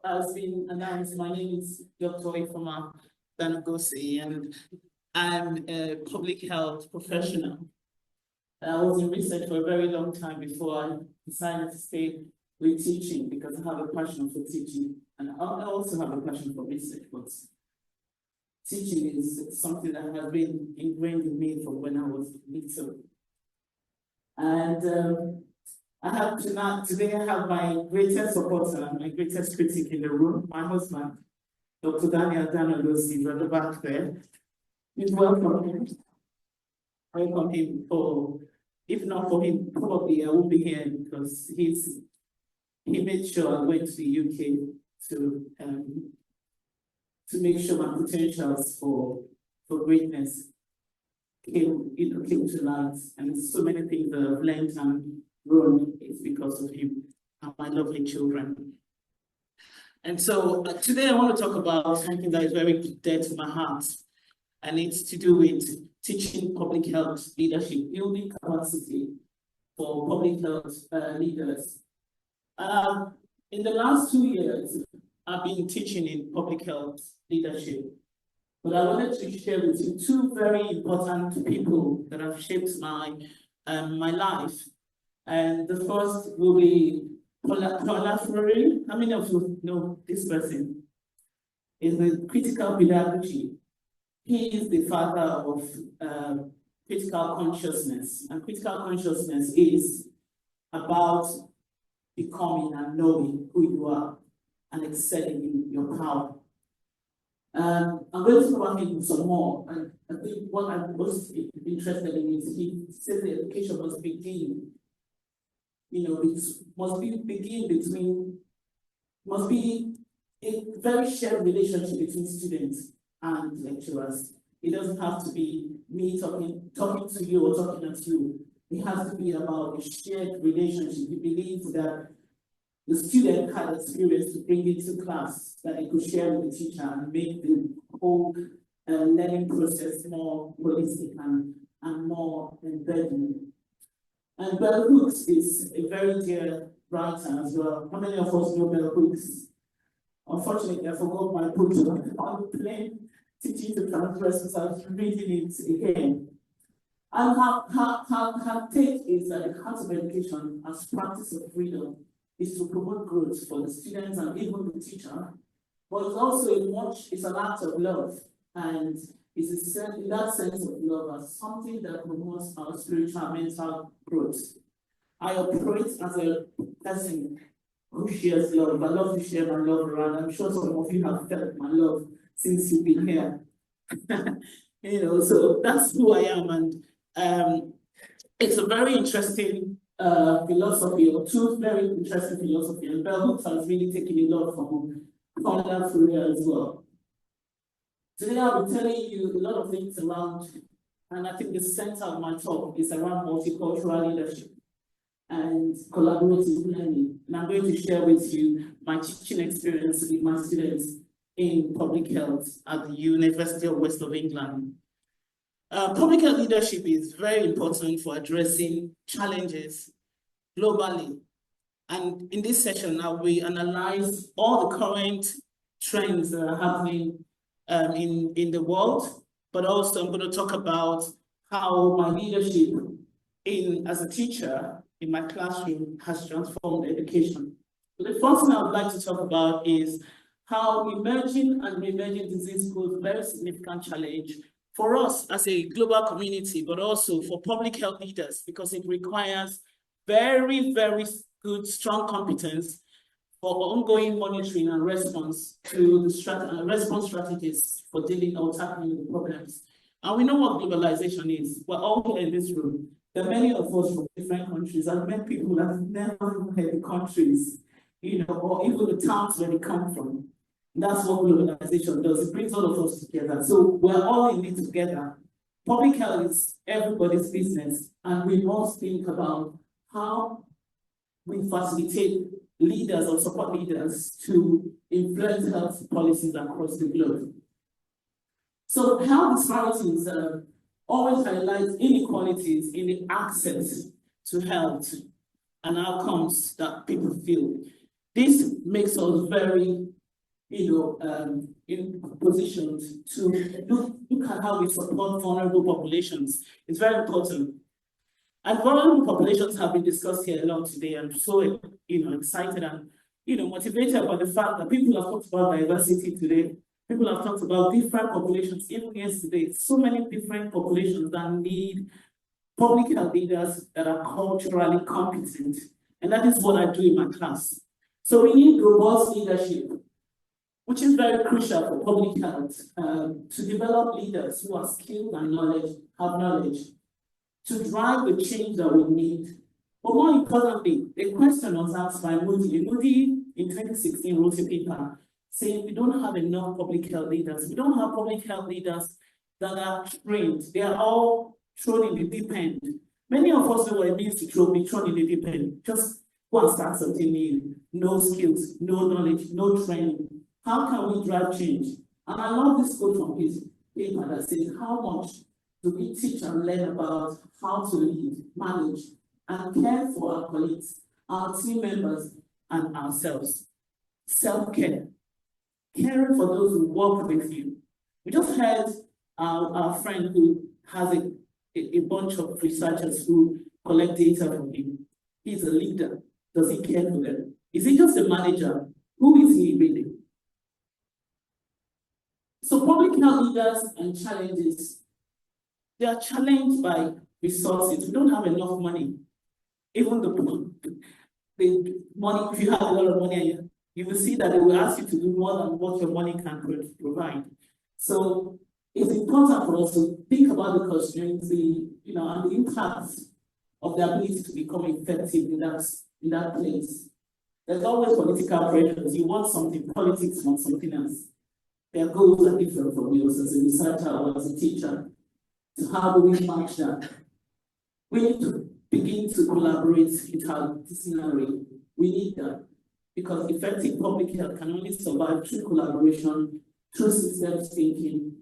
has been announced, my name is Dr. Ifeoma Dan-Ogosi, and I'm a public health professional. I was in research for a very long time before I decided to stay with teaching because I have a passion for teaching, and I also have a passion for research, but teaching is something that has been ingrained in me from when I was little. And today I have my greatest supporter, my greatest critic in the room, my husband, Dr. Daniel Dan-Ogosi, right at the back there. Please welcome him. Welcome him. Oh, if not for him, probably I won't be here because he made sure I went to the UK to make sure my potentials for greatness came to light, and so many things that I've learned and grown is because of him and my lovely children. And so today I want to talk about something that is very dear to my heart, and it's to do with teaching public health leadership, building capacity for public health leaders. In the last 2 years, I've been teaching in public health leadership, but I wanted to share with you two very important people that have shaped my life. And the first will be Paula Fleury. How many of you know this person? Is the critical pedagogy. He is the father of critical consciousness, and critical consciousness is about becoming and knowing who you are and excelling in your power. I'm going to talk about him some more, and I think what I'm most interested in is he says the education must begin, must be a very shared relationship between students and lecturers. It doesn't have to be me talking to you or talking at you. It has to be about a shared relationship. We believe that the student had experience to bring into class that they could share with the teacher and make the whole learning process more holistic and more embedded. And Bell Hooks is a very dear writer as well. How many of us know Bell Hooks? Unfortunately, I forgot my book on the plane, teaching to transgress, so I was reading it again. And her take is that the heart of education as practice of freedom is to promote growth for the students and even the teacher, but it's also it's an act of love, and it's in that sense of love as something that promotes our spiritual and mental growth. I operate as a person who shares love. I love to share my love around. I'm sure some of you have felt my love since you've been here. So that's who I am, and it's a very interesting philosophy, or two very interesting philosophy, and Bell Hooks has really taken a lot from Paula Fleury as well. Today I'll be telling you a lot of things around, and I think the center of my talk is around multicultural leadership and collaborative learning. And I'm going to share with you my teaching experience with my students in public health at the University of West of England. Public health leadership is very important for addressing challenges globally. And in this session, I will analyze all the current trends that are happening in the world, but also I'm going to talk about how my leadership as a teacher in my classroom has transformed education. So the first thing I would like to talk about is how emerging and re-emerging disease pose a very significant challenge for us as a global community, but also for public health leaders, because it requires very, very good, strong competence for ongoing monitoring and response to the response strategies for dealing or tackling the problems. And we know what globalization is. We're all here in this room. There are many of us from different countries, and many people that have never even heard the countries, or even the towns where they come from. And that's what globalization does. It brings all of us together. So we're all in it together. Public health is everybody's business, and we must think about how we facilitate leaders or support leaders to influence health policies across the globe. So health disparities always highlight inequalities in the access to health and outcomes that people feel. This makes us very in positions to look at how we support vulnerable populations. It's very important. And vulnerable populations have been discussed here a lot today. I'm so excited and motivated by the fact that people have talked about diversity today. People have talked about different populations, even yesterday. So many different populations that need public health leaders that are culturally competent. And that is what I do in my class. So we need robust leadership, which is very crucial for public health, to develop leaders who are skilled and have knowledge, to drive the change that we need. But more importantly, a question was asked by Moody. Moody in 2016 wrote a paper saying we don't have enough public health leaders. We don't have public health leaders that are trained. They are all thrown in the deep end. Many of us know what it means to be thrown in the deep end. Just go and start something new. No skills, no knowledge, no training. How can we drive change? And I love this quote from his paper that says, how much do we teach and learn about how to lead, manage, and care for our colleagues, our team members, and ourselves? Self-care. Caring for those who work with you. We just heard our friend who has a bunch of researchers who collect data from him. He's a leader. Does he care for them? Is he just a manager? Who is he really? So public health leaders and challenges, they are challenged by resources. We don't have enough money. Even the money, if you have a lot of money, you will see that they will ask you to do more than what your money can provide. So it's important for us to think about the constraints, and the impact of the ability to become effective in that place. There's always political pressures. You want something, politics want something else. Their goals are different from yours as a researcher or as a teacher. So how do we match that? We need to begin to collaborate interdisciplinarily. We need that because effective public health can only survive through collaboration, through systems thinking,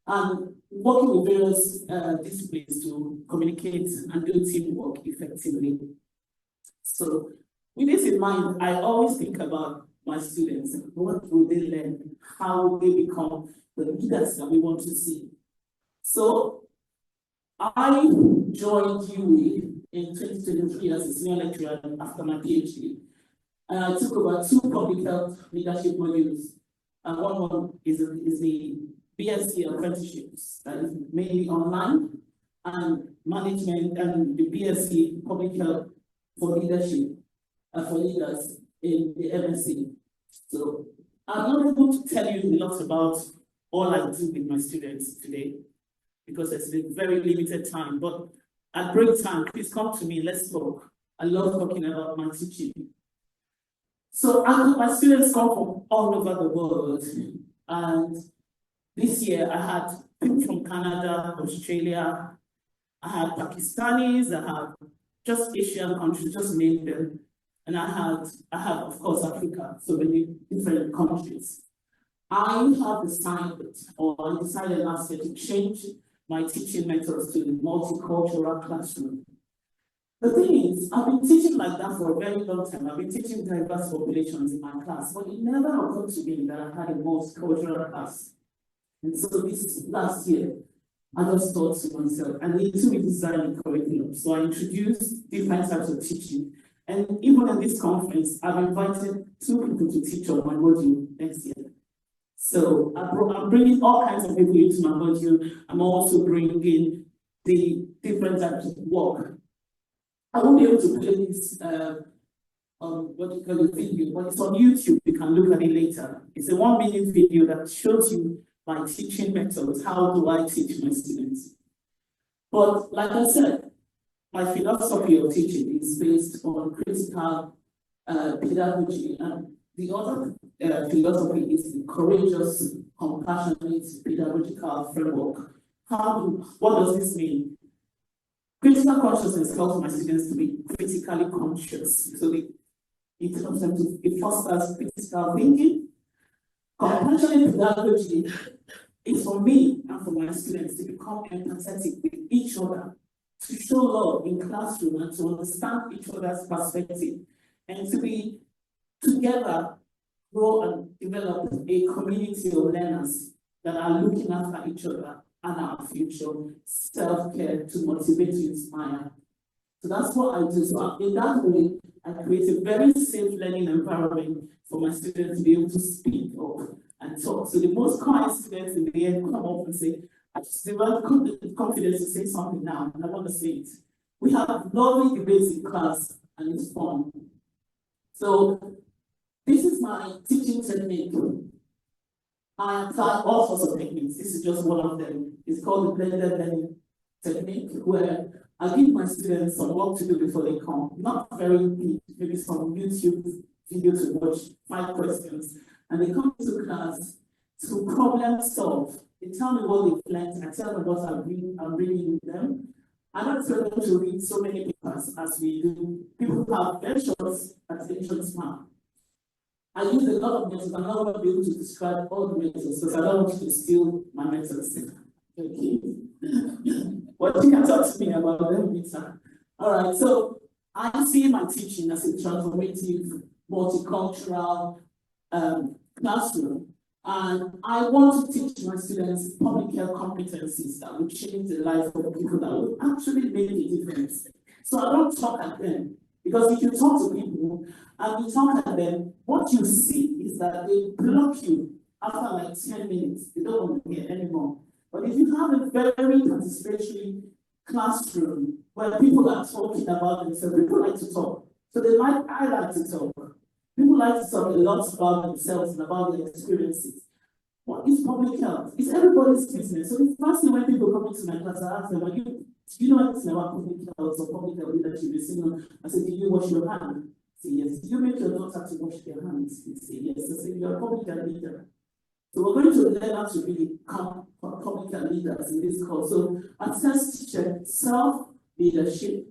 and working with various disciplines to communicate and do teamwork effectively. So with this in mind, I always think about my students. What will they learn? How will they become the leaders that we want to see? So I joined UWE in 2023 as a senior lecturer after my PhD. And I took over 2 public health leadership modules. And one is the BSc apprenticeships, that is mainly online, and management, and the BSc public health for leadership, for leaders in the MSc. So I'm not able to tell you a lot about all I do with my students today, because it's a very limited time, but at break time, please come to me, let's talk. I love talking about my teaching. So my students come from all over the world, and this year I had people from Canada, Australia, I had Pakistanis, I had just Asian countries, just name them. And I have, of course, Africa, so many different countries. I have decided last year to change my teaching methods to the multicultural classroom. The thing is, I've been teaching like that for a very long time. I've been teaching diverse populations in my class, but it never occurred to me that I had a multicultural class. And so this last year, I just thought to myself, I need to redesign the curriculum. So I introduced different types of teaching. And even in this conference, I've invited 2 people to teach on my module next year. So I'm bringing all kinds of people into my module. I'm also bringing the different types of work. I won't be able to play this what you call a video, but it's on YouTube. You can look at it later. It's a 1-minute video that shows you my teaching methods. How do I teach my students? But like I said, my philosophy of teaching is based on critical pedagogy, and the other philosophy is the courageous, compassionate pedagogical framework. What does this mean? Critical consciousness helps my students to be critically conscious. So it helps them it fosters critical thinking. Compassionate pedagogy is for me and for my students to become empathetic with each other, to show love in classroom and to understand each other's perspective, and to be together grow and develop a community of learners that are looking after each other and our future, self-care to motivate, to inspire. So that's what I do. So in that way, I create a very safe learning environment for my students to be able to speak up and talk. So the most quiet students in the end come up and say, I just develop confidence to say something now, and I want to say it. We have lovely debates in class, and it's fun. So this is my teaching technique. I apply all sorts of techniques. This is just one of them. It's called the blended learning technique, where I give my students some work to do before they come. Not very deep, maybe some YouTube video to watch, 5 questions. And they come to class to problem solve. They tell me what they've learned. I tell them what I'm reading with them. I don't tell them to read so many papers as we do. People have very short attention span. I use a lot of methods. I'm not going to be able to describe all the methods because I don't want you to steal my methods. Okay. What you can talk to me about them later. All right, so I see my teaching as a transformative, multicultural classroom. And I want to teach my students public health competencies that will change the life of people, that will actually make a difference. So I don't talk at them, because if you talk to people and you talk at them, what you see is that they block you after like 10 minutes. They don't want to hear anymore. But if you have a very participatory classroom where people are talking about themselves, people like to talk. So I like to talk. People like to talk a lot about themselves and about their experiences. What is public health? It's everybody's business. So the first thing when people come into my class, I ask them, do you know anything about public health or public health leadership? They say no. I said, do you wash your hands? They say yes. Do you make your daughter to wash their hands? They say yes. I said, you're a public health leader. So we're going to learn how to really become public health leaders in this course. So I first teach them self-leadership,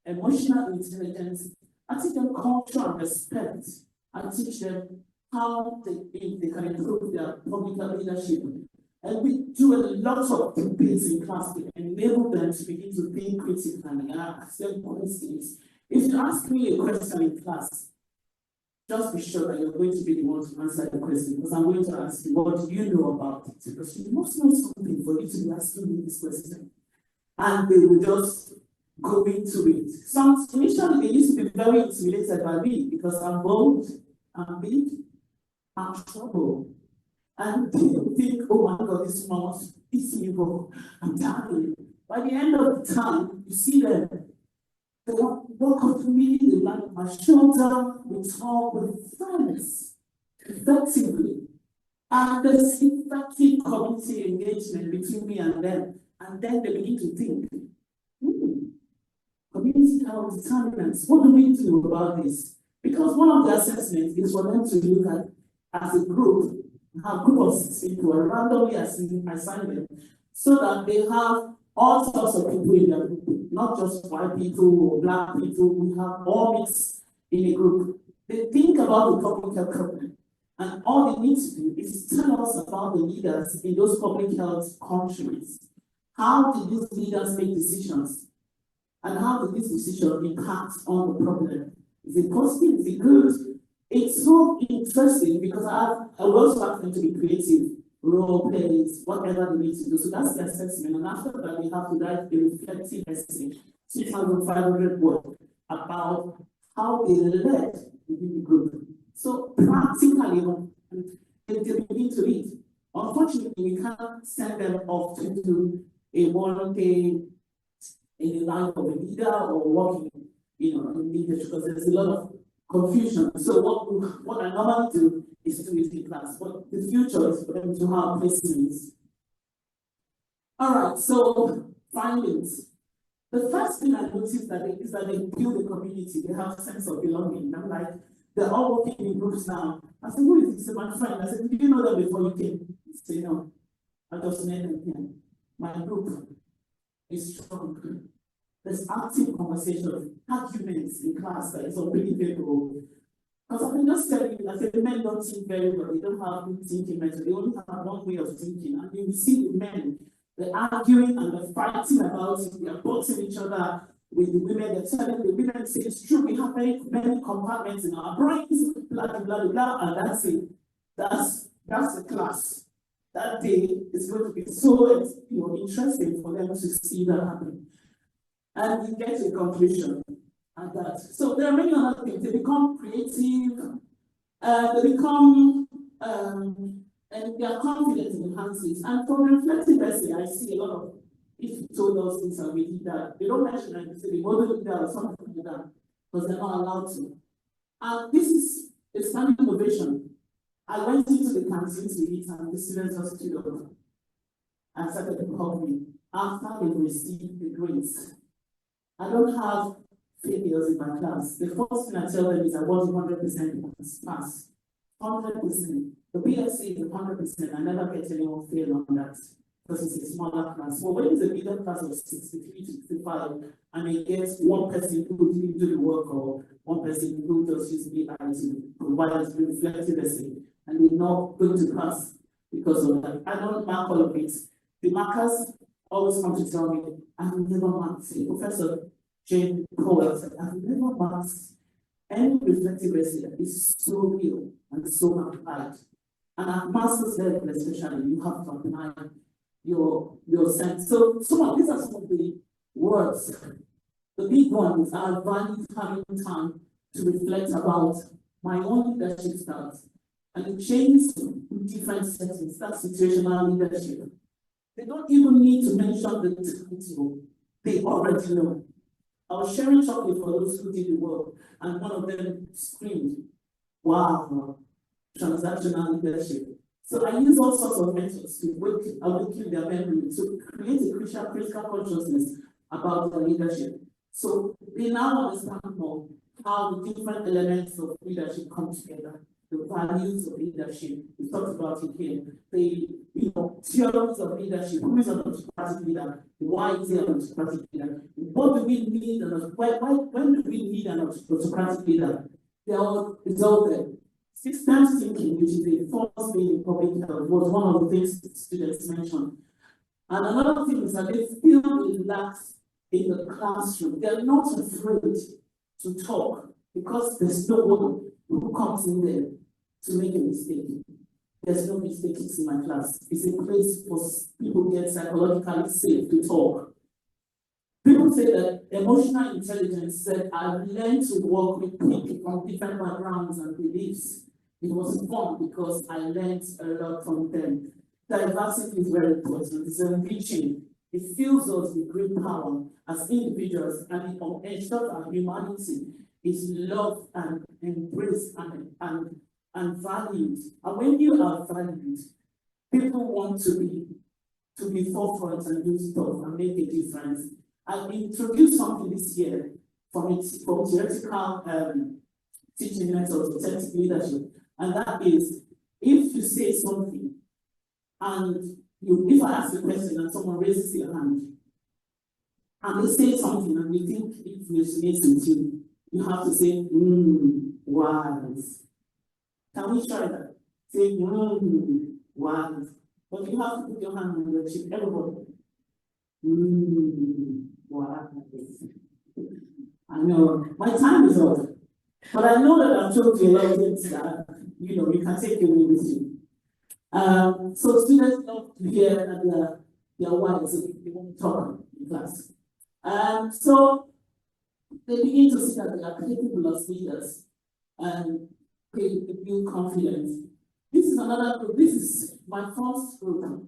emotional intelligence. I teach them culture and respect. I teach them how they can improve their public health leadership. And we do a lot of debates in class to enable them to begin to think critically and ask them questions. If you ask me a question in class, just be sure that you're going to be the one to answer the question, because I'm going to ask you, what do you know about it? Because you must know something for you to be asking me this question. And they will just go into it. Some initially they used to be very intimidated by me because I'm bold, I'm big, I'm trouble. And they think, oh my God, this woman wants to piss me off. I'm dying. By the end of the time, you see them. They walk up to me, they land on my shoulder, we talk with friends, effectively. And there's effective community engagement between me and them. And then they begin to think, community health determinants, what do we do about this? Because one of the assessments is for them to look at, as a group, have a group of 6 people and randomly assign them, so that they have all sorts of people in their group, not just white people or black people. We have all mixed in a group. They think about the public health problem, and all they need to do is tell us about the leaders in those public health countries. How did these leaders make decisions? And how did this decision impact on the problem? Is it positive? Is it good? It's so interesting because I also ask them to be creative, role plays, whatever they need to do. So that's the assessment. And after that, they have to write a reflective essay, 2,500 words, about how they led within the group. So practically, they begin to read. Unfortunately, we can't send them off to do a 1 day in the life of a leader or working, in leadership, because there's a lot of confusion. So what I normally do is do it in class, but the future is for them to have placements. All right, so findings. The first thing I noticed is that they build a community. They have a sense of belonging. I'm like, they're all working in groups now. I said, who is this? My friend. I said, did you know them before you came? He said, no. I just met them here. My group is strong. There's active conversation, arguments in class that is unbelievable. Because I can just tell you that the men don't think very well. They don't have good thinking method. They only have one way of thinking. And you see the men, they're arguing and they're fighting about it. They're boxing each other. with the women. They're telling the women, say it's true, we have many compartments in our brains, blah, blah, blah, blah, and that's it. That's the class. That day is going to be so interesting for them to see that happen. And we get a conclusion at that. So there are many other things. They become creative, they become, and their confidence enhances. And for reflective essay, I see a lot of, if you told us things and we did that, they don't mention it, they say they wouldn't do that or something like that, because they're not allowed to. And this is a standing innovation. I went into the canteen to eat, and the students just stood up and started to hug me after they received the grades. I don't have failures in my class. The first thing I tell them is I want 100% pass. 100%. The BSc is 100%. I never get anyone fail on that because it's a smaller class. But when it's a bigger class of 63 to 65, and it gets one person who didn't do the work or one person who just used BI to provide a reflective essay, and they're not going to pass because of that. I don't mark all of it. The markers always come to tell me, I've never marked, say, Professor Jane Powell said, I've never marked any reflective essay that is so real and so applied. And at master's level, especially, you have to apply your sense. So these are some of the words. The big ones are valued having time to reflect about my own leadership styles. And it changes in different settings. That's situational leadership. They don't even need to mention the title. They already know. I was sharing chocolate for those who did the work, and one of them screamed, wow, transactional leadership. So I use all sorts of methods to awaken their memory, to create a critical consciousness about their leadership. So they now understand more how the different elements of leadership come together. The values of leadership, we talked about it here. The theories of leadership, who is an autocratic leader, why is he an autocratic leader? What do we need when do we need an autocratic leader? It's all there. Systems thinking, which is a force being in public health, was one of the things students mentioned. And another thing is that they feel relaxed in the classroom. They're not afraid to talk because there's no one who comes in there to make a mistake. There's no mistakes in my class. It's a place for people to get psychologically safe to talk. People say that emotional intelligence said, I've learned to work with people from different backgrounds and beliefs. It was fun because I learned a lot from them. Diversity is very important. It's enriching. It fills us with great power as individuals, and it ensures our humanity is loved and embraced and valued. And when you are valued, people want to be forefront and do stuff and make a difference. I've introduced something this year from theoretical teaching methods of authentic leadership, and that is if you say something and if I ask a question and someone raises their hand and they say something and you think it resonates with you, you have to say, wise. Can we try that? Say, wise. But you have to put your hand on your cheek, everybody. Wise. I know, my time is up. But I know that I've told you a lot of things that, you can take away with you. So students love to hear that they're wise, so they won't talk in class. So they begin to see that they are capable as leaders and they build confidence. This is another group. This is my first group.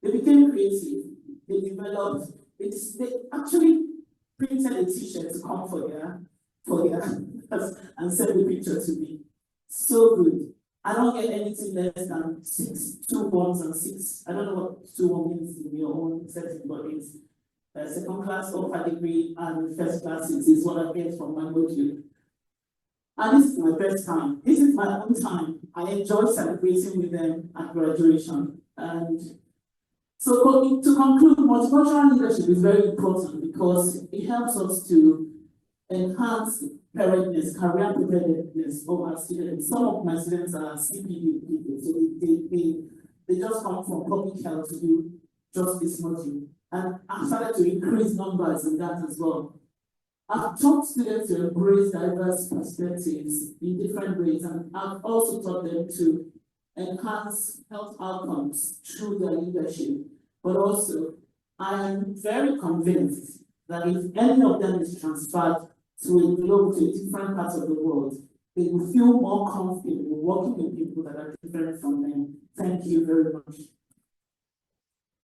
They became creative. They developed. They actually printed a T-shirt to come for their and send the picture to me. So good. I don't get anything less than 6, 2 1s and 6. I don't know what 2 1 means in your own setting, but it's second class upper degree and first class is what I get from my module. And this is my first time. This is my own time. I enjoy celebrating with them at graduation. And so to conclude, multicultural leadership is very important because it helps us to enhance preparedness, career preparedness of our students. Some of my students are CPD people, so they just come from public health to do just this module. And I started to increase numbers in that as well. I've taught students to embrace diverse perspectives in different ways, and I've also taught them to enhance health outcomes through their leadership. But also, I am very convinced that if any of them is transferred to a globe, to a different part of the world, they will feel more comfortable working with people that are different from them. Thank you very much.